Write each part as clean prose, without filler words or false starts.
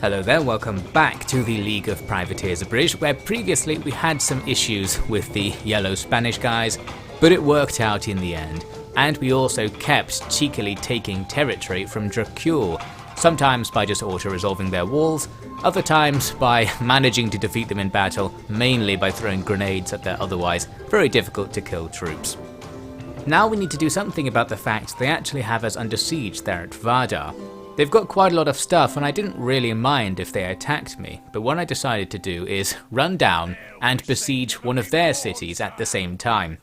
Hello there, welcome back to the League of Privateers Abridged, where previously we had some issues with the yellow Spanish guys, but it worked out in the end. And we also kept cheekily taking territory from Dracul, sometimes by just auto-resolving their walls, other times by managing to defeat them in battle, mainly by throwing grenades at their otherwise very difficult to kill troops. Now we need to do something about the fact they actually have us under siege there at Vardar. They've got quite a lot of stuff and I didn't really mind if they attacked me, but what I decided to do is run down and besiege one of their cities at the same time.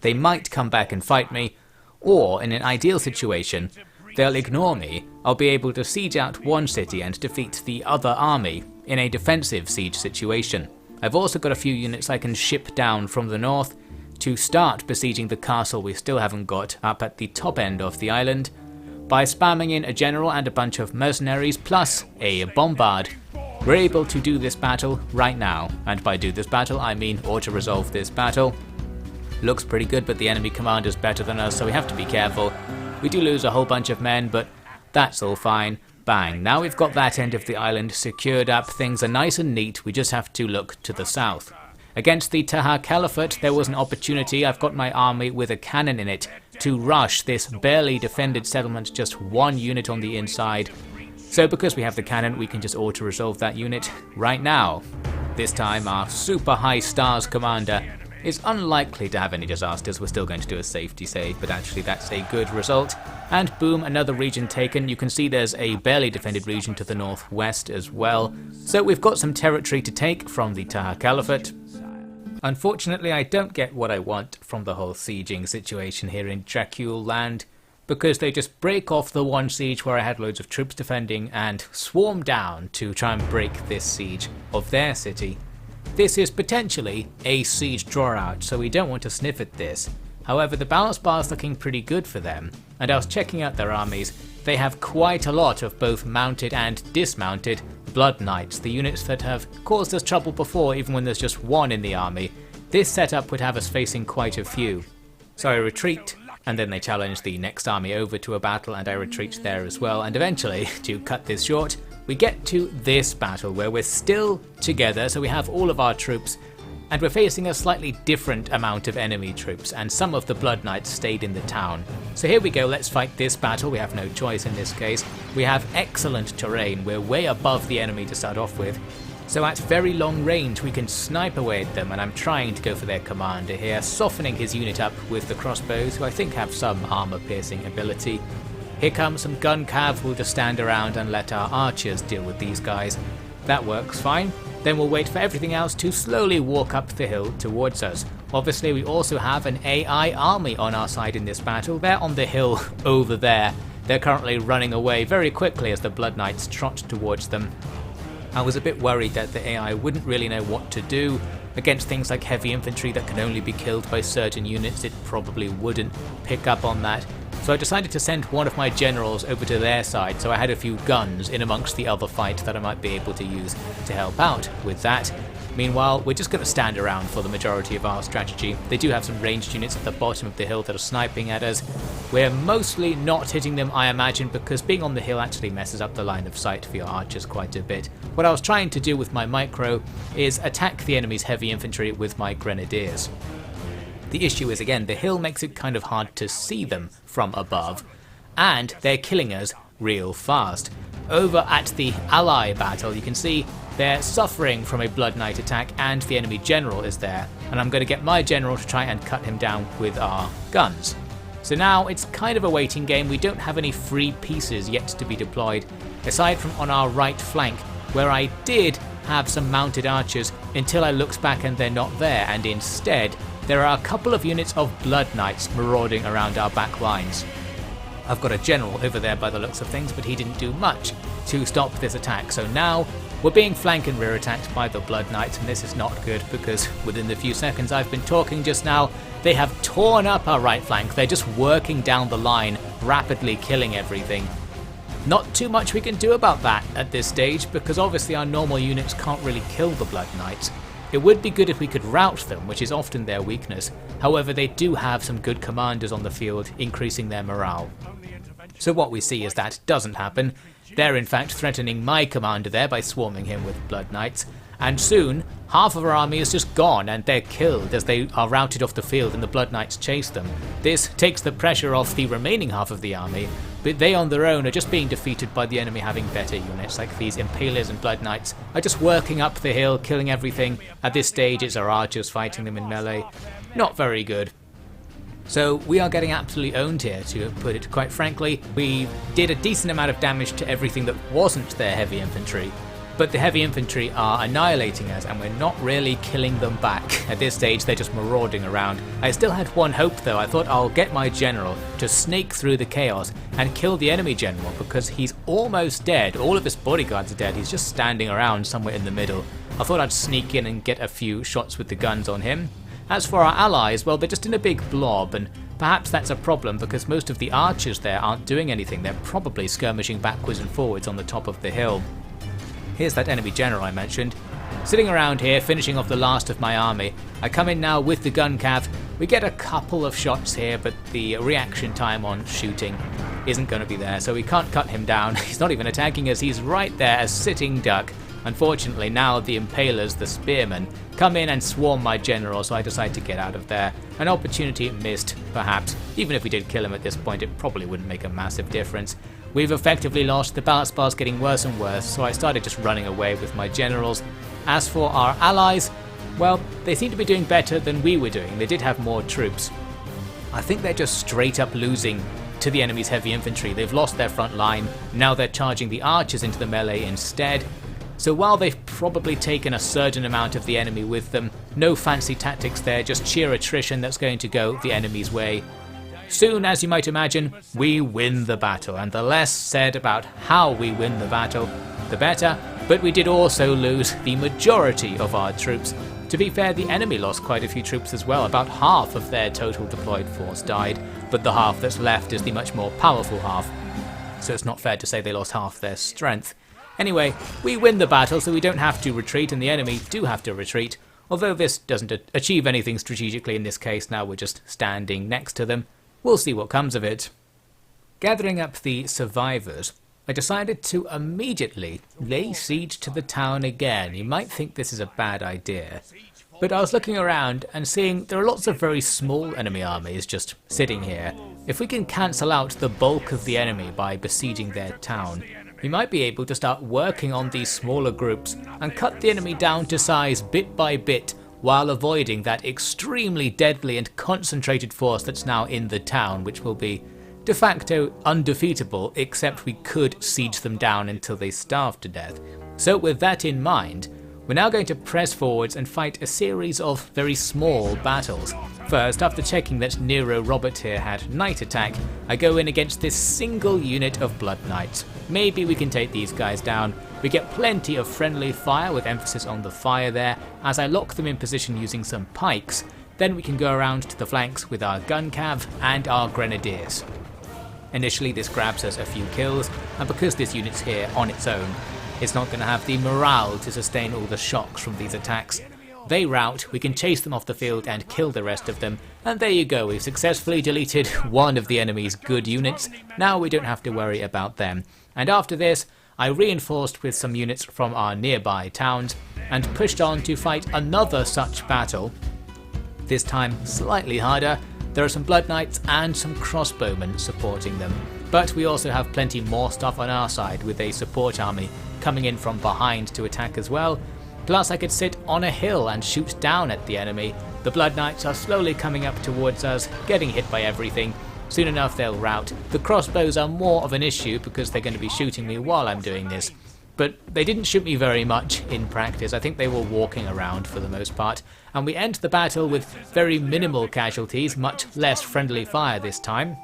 They might come back and fight me, or in an ideal situation, they'll ignore me. I'll be able to siege out one city and defeat the other army in a defensive siege situation. I've also got a few units I can ship down from the north to start besieging the castle we still haven't got up at the top end of the island. By spamming in a general and a bunch of mercenaries plus a bombard, we're able to do this battle right now. And by do this battle, I mean auto-resolve this battle. Looks pretty good, but the enemy commander's better than us, so we have to be careful. We do lose a whole bunch of men, but that's all fine. Bang, now we've got that end of the island secured up, things are nice and neat, we just have to look to the south. Against the Tahar caliphate, there was an opportunity. I've got my army with a cannon in it to rush this barely defended settlement, just one unit on the inside. So because we have the cannon, we can just auto-resolve that unit right now. This time our super high stars commander is unlikely to have any disasters. We're still going to do a safety save, but actually that's a good result. And boom, another region taken. You can see there's a barely defended region to the northwest as well. So we've got some territory to take from the Tahar caliphate. Unfortunately, I don't get what I want from the whole sieging situation here in Dracul land, because they just break off the one siege where I had loads of troops defending and swarm down to try and break this siege of their city. This is potentially a siege drawout, so we don't want to sniff at this. However, the balance bar is looking pretty good for them, and I was checking out their armies. They have quite a lot of both mounted and dismounted Blood Knights, the units that have caused us trouble before even when there's just one in the army. This setup would have us facing quite a few. So I retreat, and then they challenge the next army over to a battle and I retreat there as well, and eventually, to cut this short, we get to this battle where we're still together, so we have all of our troops, and we're facing a slightly different amount of enemy troops, and some of the Blood Knights stayed in the town. So here we go, let's fight this battle. We have no choice in this case. We have excellent terrain, we're way above the enemy to start off with. So at very long range we can snipe away at them, and I'm trying to go for their commander here, softening his unit up with the crossbows, who I think have some armor piercing ability. Here comes some gun cav, we'll just stand around and let our archers deal with these guys. That works fine. Then we'll wait for everything else to slowly walk up the hill towards us. Obviously we also have an AI army on our side in this battle. They're on the hill over there. They're currently running away very quickly as the Blood Knights trot towards them. I was a bit worried that the AI wouldn't really know what to do. Against things like heavy infantry that can only be killed by certain units, it probably wouldn't pick up on that. So I decided to send one of my generals over to their side, so I had a few guns in amongst the other fight that I might be able to use to help out with that. Meanwhile, we're just going to stand around for the majority of our strategy. They do have some ranged units at the bottom of the hill that are sniping at us. We're mostly not hitting them, I imagine, because being on the hill actually messes up the line of sight for your archers quite a bit. What I was trying to do with my micro is attack the enemy's heavy infantry with my grenadiers. The issue is, again, the hill makes it kind of hard to see them from above, and they're killing us real fast. Over at the ally battle, you can see they're suffering from a Blood Knight attack and the enemy general is there, and I'm going to get my general to try and cut him down with our guns. So now it's kind of a waiting game. We don't have any free pieces yet to be deployed, aside from on our right flank, where I did have some mounted archers until I looked back and they're not there, and instead there are a couple of units of Blood Knights marauding around our back lines. I've got a general over there by the looks of things, but he didn't do much to stop this attack. So now we're being flank and rear attacked by the Blood Knights, and this is not good because within the few seconds I've been talking just now, they have torn up our right flank. They're just working down the line, rapidly killing everything. Not too much we can do about that at this stage, because obviously our normal units can't really kill the Blood Knights. It would be good if we could rout them, which is often their weakness. However, they do have some good commanders on the field, increasing their morale. So what we see is that doesn't happen. They're in fact threatening my commander there by swarming him with Blood Knights, and soon half of our army is just gone and they're killed as they are routed off the field and the Blood Knights chase them. This takes the pressure off the remaining half of the army, but they on their own are just being defeated by the enemy having better units, like these Impalers and Blood Knights are just working up the hill, killing everything. At this stage it's our archers fighting them in melee. Not very good. So we are getting absolutely owned here, to put it quite frankly. We did a decent amount of damage to everything that wasn't their heavy infantry, but the heavy infantry are annihilating us and we're not really killing them back. At this stage they're just marauding around. I still had one hope though. I thought I'll get my general to snake through the chaos and kill the enemy general, because he's almost dead. All of his bodyguards are dead. He's just standing around somewhere in the middle. I thought I'd sneak in and get a few shots with the guns on him. As for our allies, well, they're just in a big blob, and perhaps that's a problem because most of the archers there aren't doing anything. They're probably skirmishing backwards and forwards on the top of the hill. Here's that enemy general I mentioned, sitting around here finishing off the last of my army. I come in now with the gun cav. We get a couple of shots here, but the reaction time on shooting isn't going to be there, so we can't cut him down. He's not even attacking us, he's right there as sitting duck. Unfortunately now the Impalers, the spearmen, come in and swarm my general, so I decide to get out of there. An opportunity missed, perhaps. Even if we did kill him at this point, it probably wouldn't make a massive difference. We've effectively lost. The balance bar's getting worse and worse, so I started just running away with my generals. As for our allies, well, they seem to be doing better than we were doing. They did have more troops. I think they're just straight up losing to the enemy's heavy infantry. They've lost their front line. Now they're charging the archers into the melee instead. So while they've probably taken a certain amount of the enemy with them, no fancy tactics there, just sheer attrition that's going to go the enemy's way. Soon, as you might imagine, we win the battle, and the less said about how we win the battle, the better, but we did also lose the majority of our troops. To be fair, the enemy lost quite a few troops as well. About half of their total deployed force died, but the half that's left is the much more powerful half, so it's not fair to say they lost half their strength. Anyway, we win the battle, so we don't have to retreat, and the enemy do have to retreat, although this doesn't achieve anything strategically in this case. Now we're just standing next to them. We'll see what comes of it. Gathering up the survivors, I decided to immediately lay siege to the town again. You might think this is a bad idea, but I was looking around and seeing there are lots of very small enemy armies just sitting here. If we can cancel out the bulk of the enemy by besieging their town, we might be able to start working on these smaller groups and cut the enemy down to size bit by bit, while avoiding that extremely deadly and concentrated force that's now in the town, which will be de facto undefeatable, except we could siege them down until they starve to death. So with that in mind, we're now going to press forwards and fight a series of very small battles. First, after checking that Nero Robert here had Knight attack, I go in against this single unit of Blood Knights. Maybe we can take these guys down. We get plenty of friendly fire, with emphasis on the fire there, as I lock them in position using some pikes. Then we can go around to the flanks with our gun cav and our grenadiers. Initially this grabs us a few kills, and because this unit's here on its own, it's not going to have the morale to sustain all the shocks from these attacks. They rout, we can chase them off the field and kill the rest of them, and there you go, we've successfully deleted one of the enemy's good units. Now we don't have to worry about them. And after this, I reinforced with some units from our nearby towns and pushed on to fight another such battle. This time slightly harder. There are some Blood Knights and some crossbowmen supporting them, but we also have plenty more stuff on our side, with a support army coming in from behind to attack as well. Plus I could sit on a hill and shoot down at the enemy. The Blood Knights are slowly coming up towards us, getting hit by everything. Soon enough they'll rout. The crossbows are more of an issue because they're going to be shooting me while I'm doing this. But they didn't shoot me very much in practice. I think they were walking around for the most part. And we end the battle with very minimal casualties, much less friendly fire this time.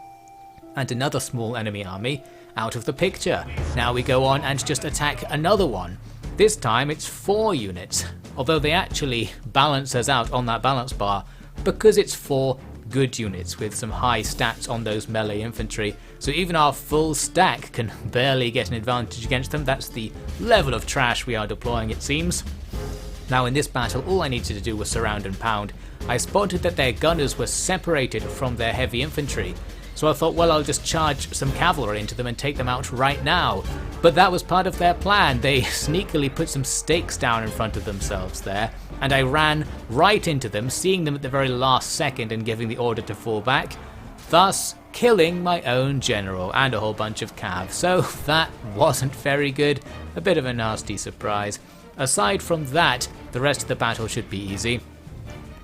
And another small enemy army out of the picture. Now we go on and just attack another one. This time it's 4 units, although they actually balance us out on that balance bar because it's 4 good units with some high stats on those melee infantry, so even our full stack can barely get an advantage against them. That's the level of trash we are deploying, it seems. Now in this battle all I needed to do was surround and pound. I spotted that their gunners were separated from their heavy infantry, so I thought, well, I'll just charge some cavalry into them and take them out right now. But that was part of their plan. They sneakily put some stakes down in front of themselves there, and I ran right into them, seeing them at the very last second and giving the order to fall back, thus killing my own general and a whole bunch of cav. So that wasn't very good, a bit of a nasty surprise. Aside from that, the rest of the battle should be easy.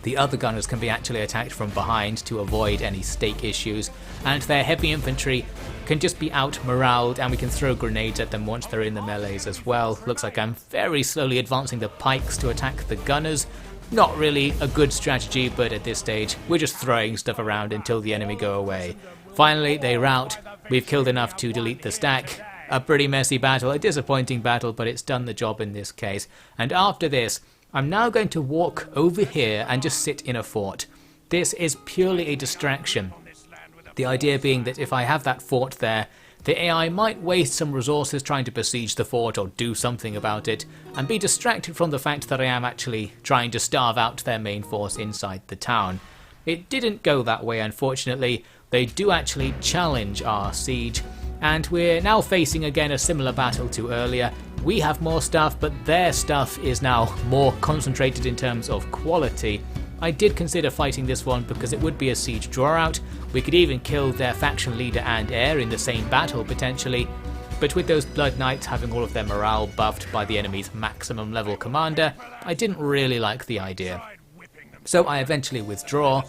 The other gunners can be actually attacked from behind to avoid any stake issues, and their heavy infantry can just be out-moraled, and we can throw grenades at them once they're in the melees as well. Looks like I'm very slowly advancing the pikes to attack the gunners. Not really a good strategy, but at this stage we're just throwing stuff around until the enemy go away. Finally they rout, we've killed enough to delete the stack. A pretty messy battle, a disappointing battle, but it's done the job in this case. And after this, I'm now going to walk over here and just sit in a fort. This is purely a distraction. The idea being that if I have that fort there, the AI might waste some resources trying to besiege the fort or do something about it, and be distracted from the fact that I am actually trying to starve out their main force inside the town. It didn't go that way, unfortunately. They do actually challenge our siege, and we're now facing again a similar battle to earlier. We have more stuff, but their stuff is now more concentrated in terms of quality. I did consider fighting this one because it would be a siege drawout. We could even kill their faction leader and heir in the same battle potentially, but with those Blood Knights having all of their morale buffed by the enemy's maximum level commander, I didn't really like the idea. So I eventually withdraw.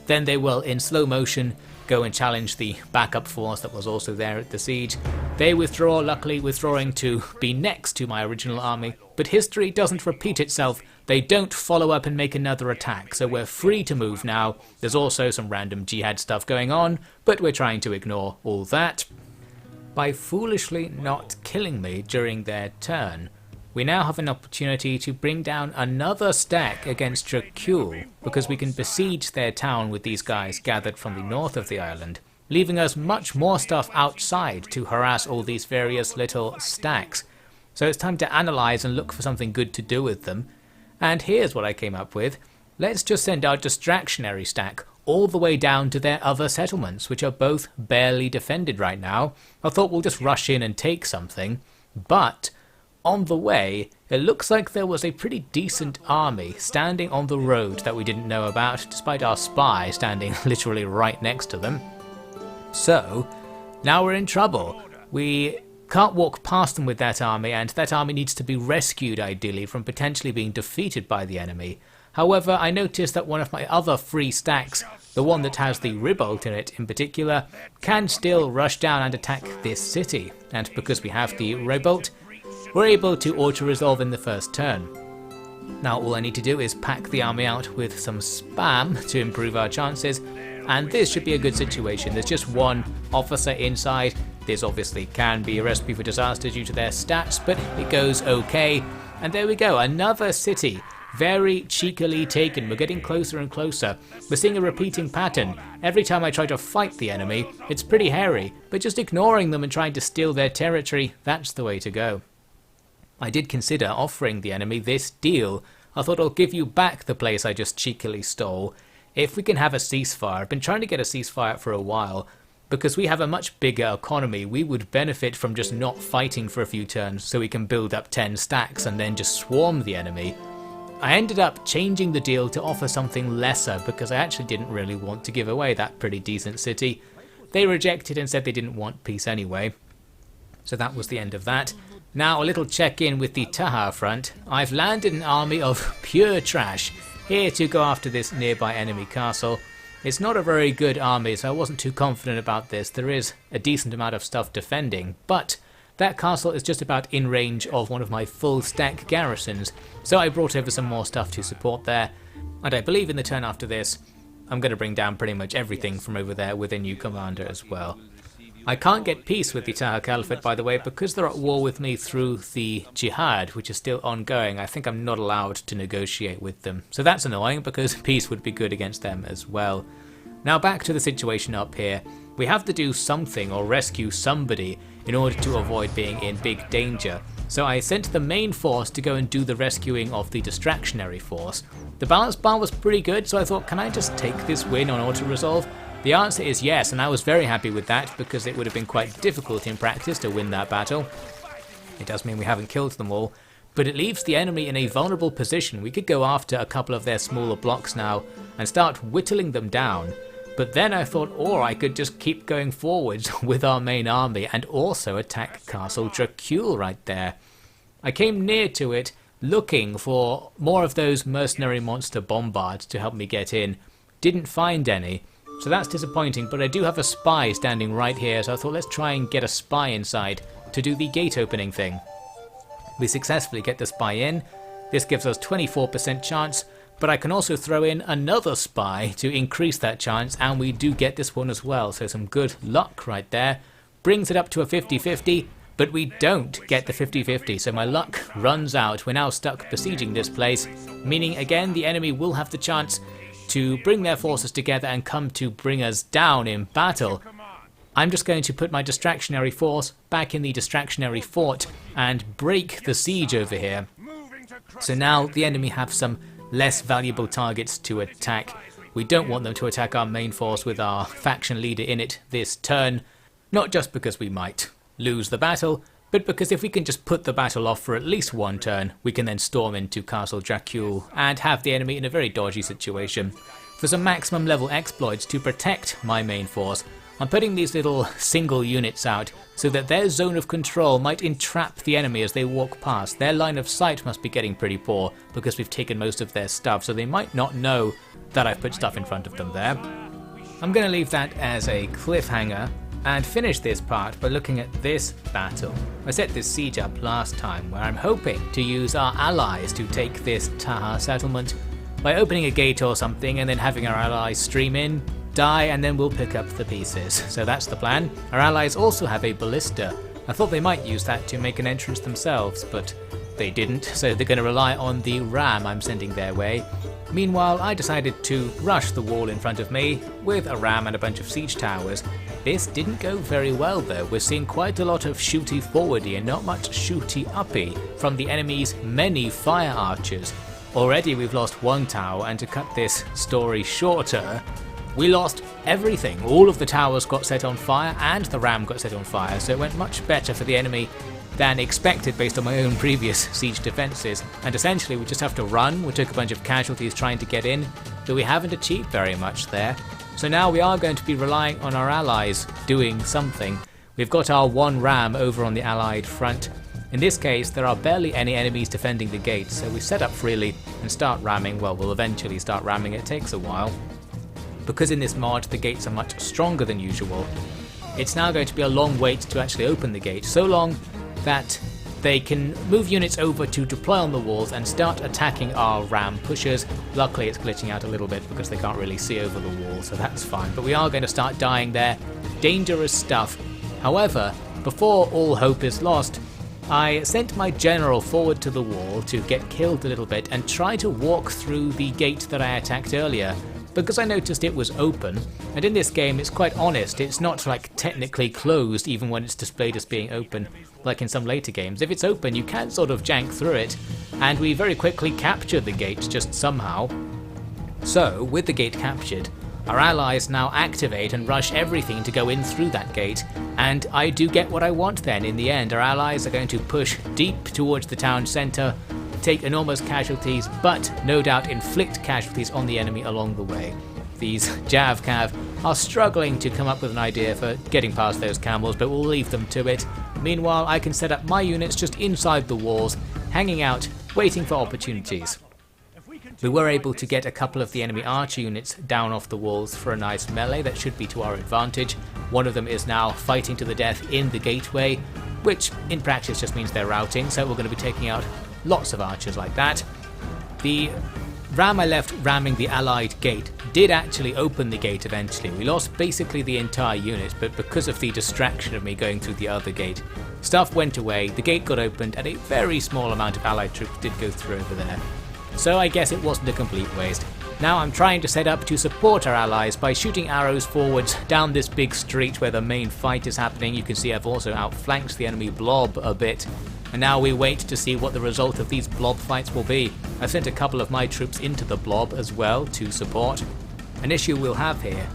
Then they will, in slow motion, go and challenge the backup force that was also there at the siege. They withdraw, luckily withdrawing to be next to my original army, but history doesn't repeat itself. They don't follow up and make another attack, so we're free to move now. There's also some random jihad stuff going on, but we're trying to ignore all that. By foolishly not killing me during their turn, we now have an opportunity to bring down another stack against Dracul, because we can besiege their town with these guys gathered from the north of the island, leaving us much more stuff outside to harass all these various little stacks. So it's time to analyse and look for something good to do with them. And here's what I came up with. Let's just send our distractionary stack all the way down to their other settlements, which are both barely defended right now. I thought we'll just rush in and take something, but on the way, it looks like there was a pretty decent army standing on the road that we didn't know about, despite our spy standing literally right next to them. So, now we're in trouble. We can't walk past them with that army, and that army needs to be rescued ideally from potentially being defeated by the enemy. However, I noticed that one of my other free stacks, the one that has the Ribolt in it in particular, can still rush down and attack this city, and because we have the Ribolt, we're able to auto-resolve in the first turn. Now all I need to do is pack the army out with some spam to improve our chances, and this should be a good situation. There's just one officer inside. This obviously can be a recipe for disaster due to their stats, but it goes okay. And there we go, another city. Very cheekily taken. We're getting closer and closer. We're seeing a repeating pattern. Every time I try to fight the enemy, it's pretty hairy, but just ignoring them and trying to steal their territory, that's the way to go. I did consider offering the enemy this deal. I thought I'll give you back the place I just cheekily stole. If we can have a ceasefire, I've been trying to get a ceasefire for a while, because we have a much bigger economy. We would benefit from just not fighting for a few turns so we can build up 10 stacks and then just swarm the enemy. I ended up changing the deal to offer something lesser because I actually didn't really want to give away that pretty decent city. They rejected and said they didn't want peace anyway. So that was the end of that. Now a little check-in with the Tahar front. I've landed an army of pure trash here to go after this nearby enemy castle. It's not a very good army, so I wasn't too confident about this. There is a decent amount of stuff defending, but that castle is just about in range of one of my full stack garrisons, so I brought over some more stuff to support there, and I believe in the turn after this, I'm going to bring down pretty much everything from over there with a new commander as well. I can't get peace with the Tahar Caliphate, by the way, because they're at war with me through the jihad, which is still ongoing. I think I'm not allowed to negotiate with them. So that's annoying, because peace would be good against them as well. Now back to the situation up here. We have to do something or rescue somebody in order to avoid being in big danger. So I sent the main force to go and do the rescuing of the distractionary force. The balance bar was pretty good, so I thought, can I just take this win on auto-resolve? The answer is yes, and I was very happy with that because it would have been quite difficult in practice to win that battle. It does mean we haven't killed them all, but it leaves the enemy in a vulnerable position. We could go after a couple of their smaller blocks now and start whittling them down. But then I thought, or I could just keep going forwards with our main army and also attack Castle Dracul right there. I came near to it looking for more of those mercenary monster bombards to help me get in. Didn't find any, so that's disappointing, but I do have a spy standing right here, so I thought let's try and get a spy inside to do the gate opening thing. We successfully get the spy in. This gives us 24% chance, but I can also throw in another spy to increase that chance, and we do get this one as well, so some good luck right there. Brings it up to a 50-50, but we don't get the 50-50, so my luck runs out. We're now stuck besieging this place, meaning again the enemy will have the chance to bring their forces together and come to bring us down in battle. I'm just going to put my distractionary force back in the distractionary fort and break the siege over here. So now the enemy have some less valuable targets to attack. We don't want them to attack our main force with our faction leader in it this turn, not just because we might lose the battle, but because if we can just put the battle off for at least one turn, we can then storm into Castle Dracul and have the enemy in a very dodgy situation. For some maximum level exploits to protect my main force, I'm putting these little single units out so that their zone of control might entrap the enemy as they walk past. Their line of sight must be getting pretty poor because we've taken most of their stuff, so they might not know that I've put stuff in front of them there. I'm going to leave that as a cliffhanger and finish this part by looking at this battle. I set this siege up last time where I'm hoping to use our allies to take this Tahar settlement by opening a gate or something and then having our allies stream in, die, and then we'll pick up the pieces. So that's the plan. Our allies also have a ballista. I thought they might use that to make an entrance themselves, but they didn't, so they're going to rely on the ram I'm sending their way. Meanwhile, I decided to rush the wall in front of me with a ram and a bunch of siege towers. This didn't go very well though. We're seeing quite a lot of shooty forwardy and not much shooty uppy from the enemy's many fire archers. Already we've lost one tower, and to cut this story shorter, we lost everything. All of the towers got set on fire and the ram got set on fire, so it went much better for the enemy than expected based on my own previous siege defences, and essentially we just have to run. We took a bunch of casualties trying to get in, but we haven't achieved very much there. So now we are going to be relying on our allies doing something. We've got our one ram over on the allied front. In this case there are barely any enemies defending the gate, so we set up freely and start ramming. Well, we'll eventually start ramming, it takes a while. Because in this mod the gates are much stronger than usual, it's now going to be a long wait to actually open the gate, so long that they can move units over to deploy on the walls and start attacking our ram pushers. Luckily it's glitching out a little bit because they can't really see over the wall, so that's fine, but we are going to start dying there. Dangerous stuff. However, before all hope is lost, I sent my general forward to the wall to get killed a little bit and try to walk through the gate that I attacked earlier, because I noticed it was open, and in this game it's quite honest, it's not like technically closed even when it's displayed as being open, like in some later games. If it's open you can sort of jank through it, and we very quickly captured the gate just somehow. So, with the gate captured, our allies now activate and rush everything to go in through that gate, and I do get what I want then in the end. Our allies are going to push deep towards the town centre, take enormous casualties, but no doubt inflict casualties on the enemy along the way. These Javcav are struggling to come up with an idea for getting past those camels, but we'll leave them to it. Meanwhile, I can set up my units just inside the walls, hanging out, waiting for opportunities. We were able to get a couple of the enemy archer units down off the walls for a nice melee that should be to our advantage. One of them is now fighting to the death in the gateway, which in practice just means they're routing, so we're going to be taking out lots of archers like that. The ram I left ramming the allied gate did actually open the gate eventually. We lost basically the entire unit, but because of the distraction of me going through the other gate, stuff went away, the gate got opened, and a very small amount of allied troops did go through over there. So I guess it wasn't a complete waste. Now I'm trying to set up to support our allies by shooting arrows forwards down this big street where the main fight is happening. You can see I've also outflanked the enemy blob a bit, and now we wait to see what the result of these blob fights will be. I've sent a couple of my troops into the blob as well to support. An issue we'll have here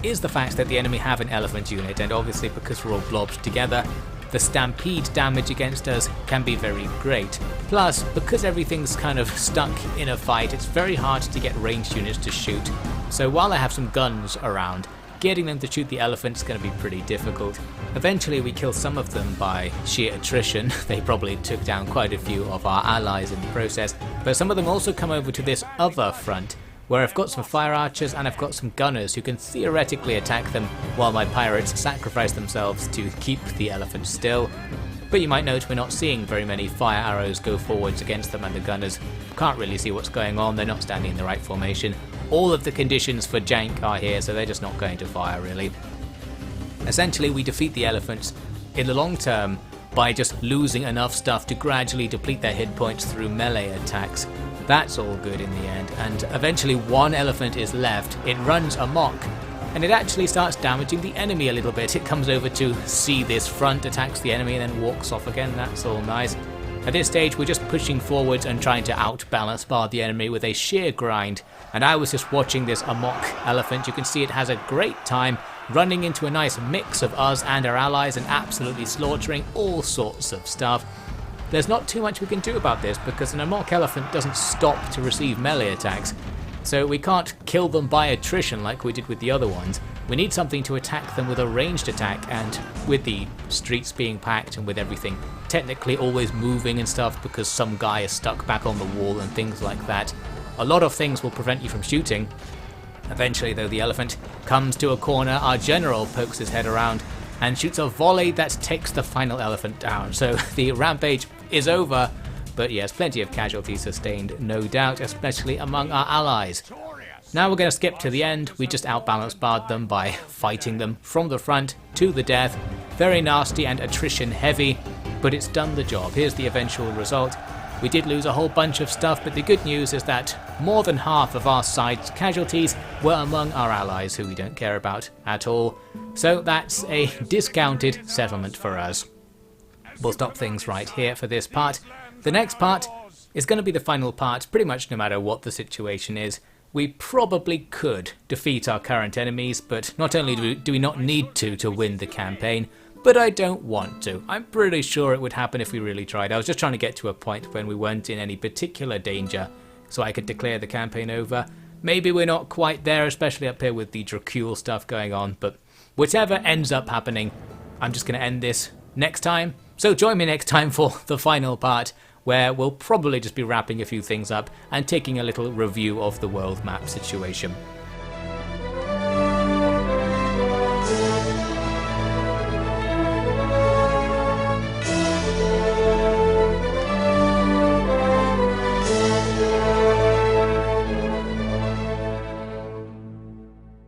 is the fact that the enemy have an elephant unit, and obviously because we're all blobs together, the stampede damage against us can be very great. Plus, because everything's kind of stuck in a fight, it's very hard to get ranged units to shoot. So while I have some guns around, getting them to shoot the elephants is going to be pretty difficult. Eventually we kill some of them by sheer attrition. They probably took down quite a few of our allies in the process, but some of them also come over to this other front, where I've got some fire archers and I've got some gunners who can theoretically attack them while my pirates sacrifice themselves to keep the elephants still. But you might note we're not seeing very many fire arrows go forwards against them, and the gunners can't really see what's going on. They're not standing in the right formation. All of the conditions for jank are here, so they're just not going to fire really. Essentially we defeat the elephants in the long term by just losing enough stuff to gradually deplete their hit points through melee attacks. That's all good in the end, and eventually one elephant is left. It runs amok, and it actually starts damaging the enemy a little bit. It comes over to see this front, attacks the enemy, and then walks off again. That's all nice. At this stage we're just pushing forwards and trying to outbalance bar the enemy with a sheer grind, and I was just watching this amok elephant. You can see it has a great time running into a nice mix of us and our allies and absolutely slaughtering all sorts of stuff. There's not too much we can do about this because an amok elephant doesn't stop to receive melee attacks, so we can't kill them by attrition like we did with the other ones. We need something to attack them with a ranged attack, and with the streets being packed and with everything technically always moving and stuff because some guy is stuck back on the wall and things like that, a lot of things will prevent you from shooting. Eventually though, the elephant comes to a corner, our general pokes his head around and shoots a volley that takes the final elephant down. So the rampage is over, but yes, plenty of casualties sustained, no doubt, especially among our allies. Now we're going to skip to the end. We just outbalance barred them by fighting them from the front to the death. Very nasty and attrition heavy, but it's done the job. Here's the eventual result. We did lose a whole bunch of stuff, but the good news is that more than half of our side's casualties were among our allies, who we don't care about at all. So that's a discounted settlement for us. We'll stop things right here for this part. The next part is going to be the final part, pretty much no matter what the situation is. We probably could defeat our current enemies, but not only do we not need to win the campaign, but I don't want to. I'm pretty sure it would happen if we really tried. I was just trying to get to a point when we weren't in any particular danger, so I could declare the campaign over. Maybe we're not quite there, especially up here with the Dracul stuff going on, but whatever ends up happening, I'm just going to end this next time. So join me next time for the final part, where we'll probably just be wrapping a few things up and taking a little review of the world map situation.